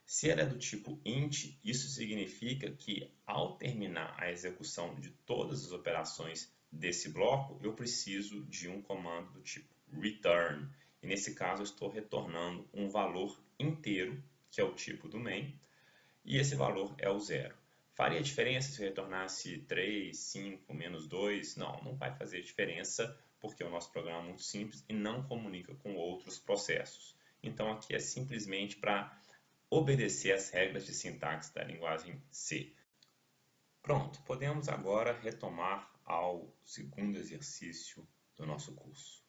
Se ele é do tipo int, isso significa que ao terminar a execução de todas as operações desse bloco, eu preciso de um comando do tipo return. E nesse caso eu estou retornando um valor inteiro, que é o tipo do main, e esse valor é o 0. Faria diferença se eu retornasse 3, 5, menos 2? Não, não vai fazer diferença, porque o nosso programa é muito simples e não comunica com outros processos. Então aqui é simplesmente para obedecer às regras de sintaxe da linguagem C. Pronto, podemos agora retomar ao segundo exercício do nosso curso.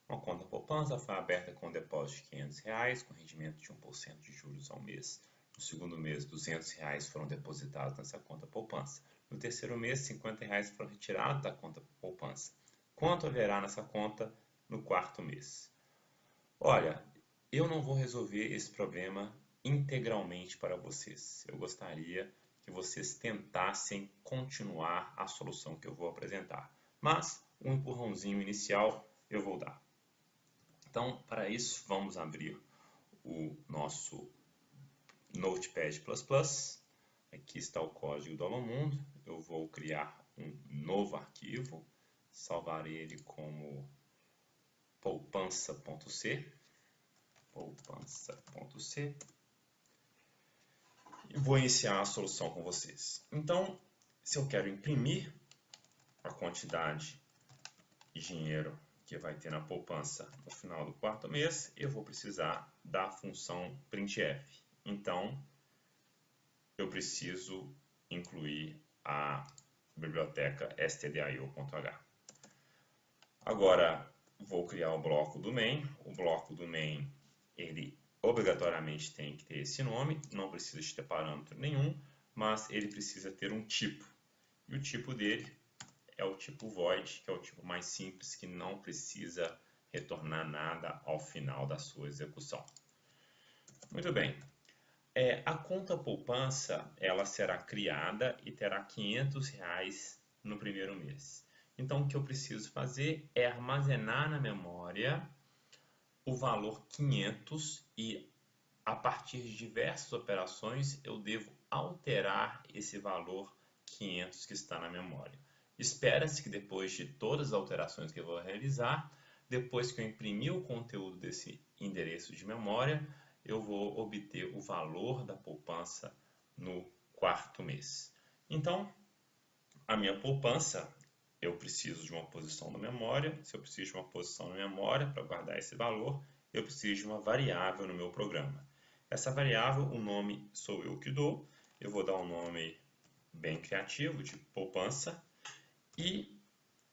Uma conta poupança foi aberta com um depósito de R$500, com rendimento de 1% de juros ao mês. No segundo mês, R$200 foram depositados nessa conta poupança. No terceiro mês, R$50 foram retirados da conta poupança. Quanto haverá nessa conta no quarto mês? Olha, eu não vou resolver esse problema integralmente para vocês. Eu gostaria que vocês tentassem continuar a solução que eu vou apresentar. Mas um empurrãozinho inicial eu vou dar. Então, para isso, vamos abrir o nosso Notepad++. Aqui está o código do Alomundo. Eu vou criar um novo arquivo, salvar ele como poupança.c. E vou iniciar a solução com vocês. Então, se eu quero imprimir a quantidade de dinheiro que vai ter na poupança no final do quarto mês, eu vou precisar da função printf. Então, eu preciso incluir a biblioteca stdio.h. Agora, vou criar o bloco do main. O bloco do main, ele obrigatoriamente tem que ter esse nome, não precisa de ter parâmetro nenhum, mas ele precisa ter um tipo. E o tipo dele é o tipo void, que é o tipo mais simples, que não precisa retornar nada ao final da sua execução. Muito bem. A conta poupança ela será criada e terá R$500 no primeiro mês. Então, o que eu preciso fazer é armazenar na memória o valor 500 e, a partir de diversas operações, eu devo alterar esse valor 500 que está na memória. Espera-se que depois de todas as alterações que eu vou realizar, depois que eu imprimir o conteúdo desse endereço de memória, eu vou obter o valor da poupança no quarto mês. Então, a minha poupança, eu preciso de uma posição na memória. Se eu preciso de uma posição na memória para guardar esse valor, eu preciso de uma variável no meu programa. Essa variável, o nome sou eu que dou. Eu vou dar um nome bem criativo, de poupança. E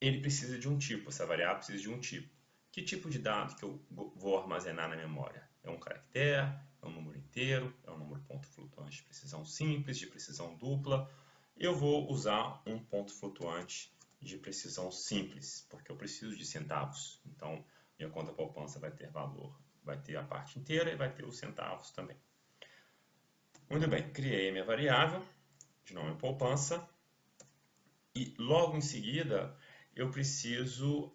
ele precisa de um tipo, essa variável precisa de um tipo. Que tipo de dado que eu vou armazenar na memória? É um caractere, é um número inteiro, é um número ponto flutuante de precisão simples, de precisão dupla. Eu vou usar um ponto flutuante de precisão simples, porque eu preciso de centavos. Então, minha conta poupança vai ter valor, vai ter a parte inteira e vai ter os centavos também. Muito bem, criei minha variável de nome poupança. E logo em seguida, eu preciso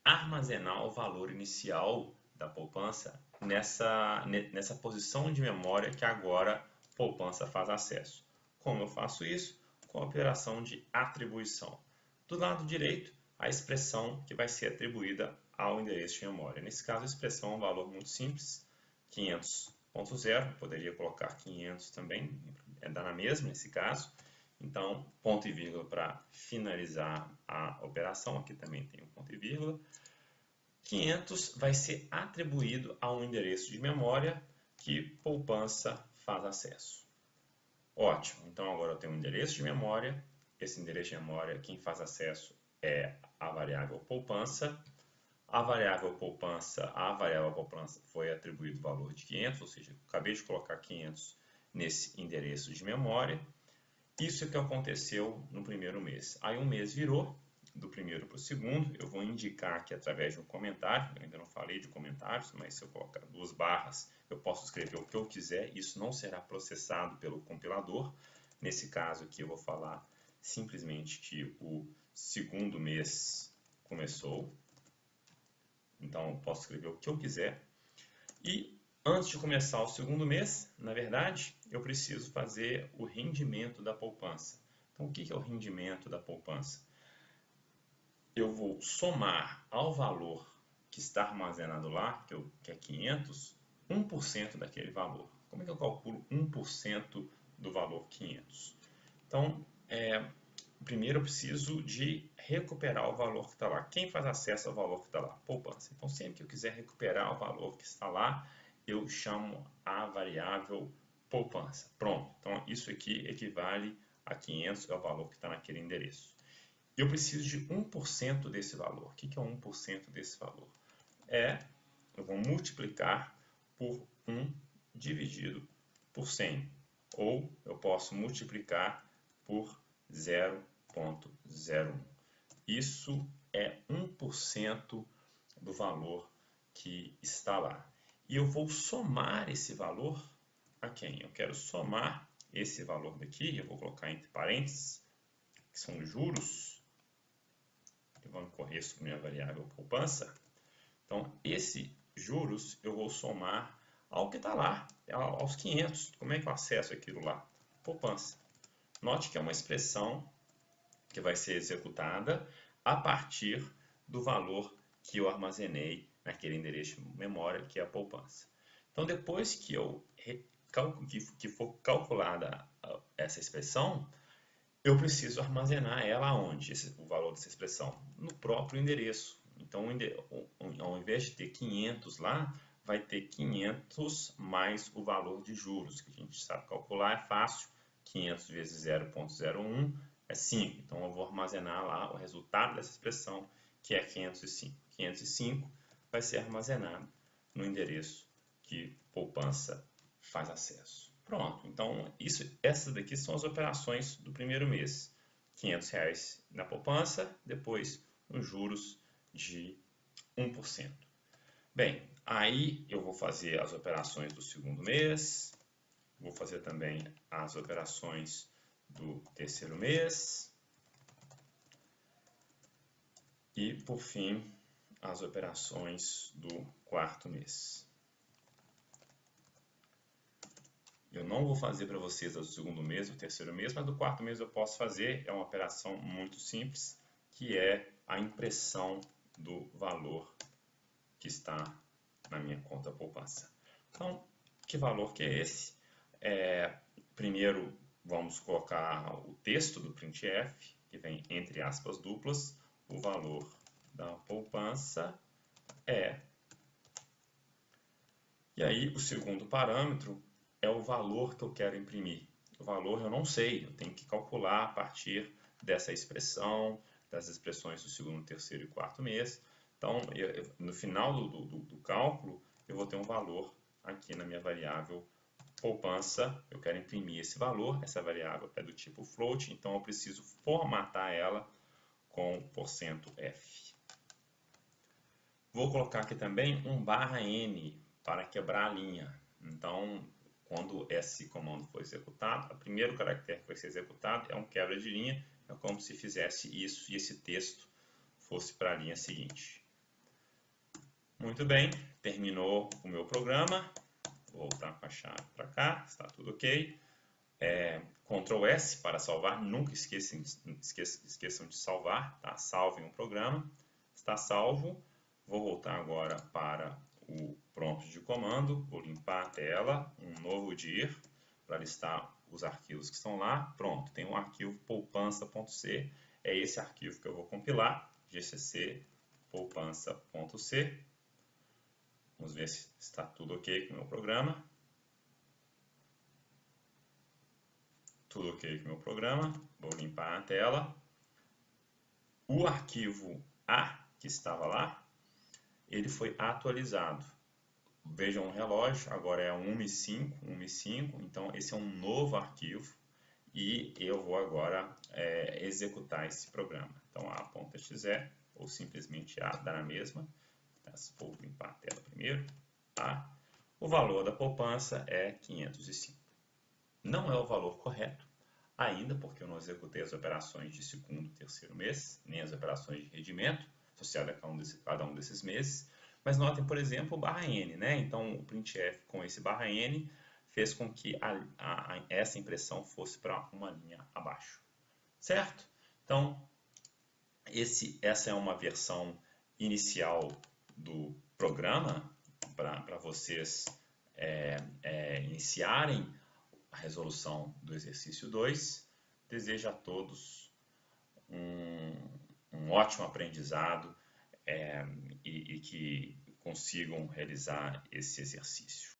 armazenar o valor inicial da poupança nessa posição de memória que agora a poupança faz acesso. Como eu faço isso? Com a operação de atribuição. Do lado direito, a expressão que vai ser atribuída ao endereço de memória. Nesse caso, a expressão é um valor muito simples, 500.0, poderia colocar 500 também, dá na mesma nesse caso. Então, ponto e vírgula para finalizar a operação, aqui também tem um ponto e vírgula. 500 vai ser atribuído a um endereço de memória que poupança faz acesso. Ótimo, então agora eu tenho um endereço de memória. Esse endereço de memória, quem faz acesso é a variável poupança. A variável poupança foi atribuído o valor de 500, ou seja, acabei de colocar 500 nesse endereço de memória. Isso é o que aconteceu no primeiro mês. Aí um mês virou, do primeiro para o segundo. Eu vou indicar aqui através de um comentário. Eu ainda não falei de comentários, mas se eu colocar 2 barras, eu posso escrever o que eu quiser. Isso não será processado pelo compilador. Nesse caso aqui eu vou falar simplesmente que o segundo mês começou. Então eu posso escrever o que eu quiser. E antes de começar o segundo mês, na verdade, eu preciso fazer o rendimento da poupança. Então, o que é o rendimento da poupança? Eu vou somar ao valor que está armazenado lá, que é 500, 1% daquele valor. Como é que eu calculo 1% do valor 500? Então, primeiro eu preciso de recuperar o valor que está lá. Quem faz acesso ao valor que está lá? Poupança. Então, sempre que eu quiser recuperar o valor que está lá, eu chamo a variável poupança. Pronto. Então, isso aqui equivale a 500, é o valor que está naquele endereço. Eu preciso de 1% desse valor. O que é 1% desse valor? Eu vou multiplicar por 1 dividido por 100. Ou eu posso multiplicar por 0,01. Isso é 1% do valor que está lá. E eu vou somar esse valor a quem? Eu quero somar esse valor daqui, eu vou colocar entre parênteses, que são juros, que vão correr sobre minha variável poupança. Então, esse juros eu vou somar ao que está lá, aos 500. Como é que eu acesso aquilo lá? Poupança. Note que é uma expressão que vai ser executada a partir do valor que eu armazenei naquele endereço de memória, que é a poupança. Então, depois que for calculada essa expressão, eu preciso armazenar ela onde? O valor dessa expressão? No próprio endereço. Então, ao invés de ter 500 lá, vai ter 500 mais o valor de juros, que a gente sabe calcular, é fácil. 500 vezes 0,01 é 5. Então, eu vou armazenar lá o resultado dessa expressão, que é 505. 505 vai ser armazenado no endereço que poupança faz acesso. Pronto, então essas daqui são as operações do primeiro mês. R$500 na poupança, depois os juros de 1%. Bem, aí eu vou fazer as operações do segundo mês, vou fazer também as operações do terceiro mês e, por fim, as operações do quarto mês. Eu não vou fazer para vocês do segundo mês, do terceiro mês, mas do quarto mês eu posso fazer. É uma operação muito simples, que é a impressão do valor que está na minha conta poupança. Então, que valor que é esse? Primeiro, vamos colocar o texto do printf, que vem entre aspas duplas. O valor da poupança é... E aí, o segundo parâmetro é o valor que eu quero imprimir. O valor eu não sei, eu tenho que calcular a partir dessa expressão, das expressões do segundo, terceiro e quarto mês. Então, no final do cálculo, eu vou ter um valor aqui na minha variável poupança. Eu quero imprimir esse valor, essa variável é do tipo float, então eu preciso formatar ela com %f. Vou colocar aqui também um /n para quebrar a linha. Então, quando esse comando for executado, o primeiro caractere que vai ser executado é um quebra de linha, é como se fizesse isso e esse texto fosse para a linha seguinte. Muito bem, terminou o meu programa. Vou voltar com a chave para cá, está tudo ok. Ctrl S para salvar, nunca esqueçam de salvar, tá? Salvem o programa, está salvo. Vou voltar agora para o prompt de comando, vou limpar a tela, um novo dir, para listar os arquivos que estão lá. Pronto, tem um arquivo poupança.c, é esse arquivo que eu vou compilar, gcc poupança.c. Vamos ver se está tudo ok com o meu programa. Tudo ok com o meu programa. Vou limpar a tela. O arquivo A, que estava lá, ele foi atualizado. Vejam o relógio, agora é 1h05, então esse é um novo arquivo e eu vou agora executar esse programa. Então A.exe, ou simplesmente A, dá na mesma. Vou limpar a tela primeiro. A. O valor da poupança é 505. Não é o valor correto ainda, porque eu não executei as operações de segundo e terceiro mês, nem as operações de rendimento associadas a cada um desses meses. Mas notem, por exemplo, o barra N, né? Então, o printf com esse barra N fez com que essa impressão fosse para uma linha abaixo, certo? Então, essa é uma versão inicial do programa para vocês iniciarem a resolução do exercício 2. Desejo a todos um ótimo aprendizado e que consigam realizar esse exercício.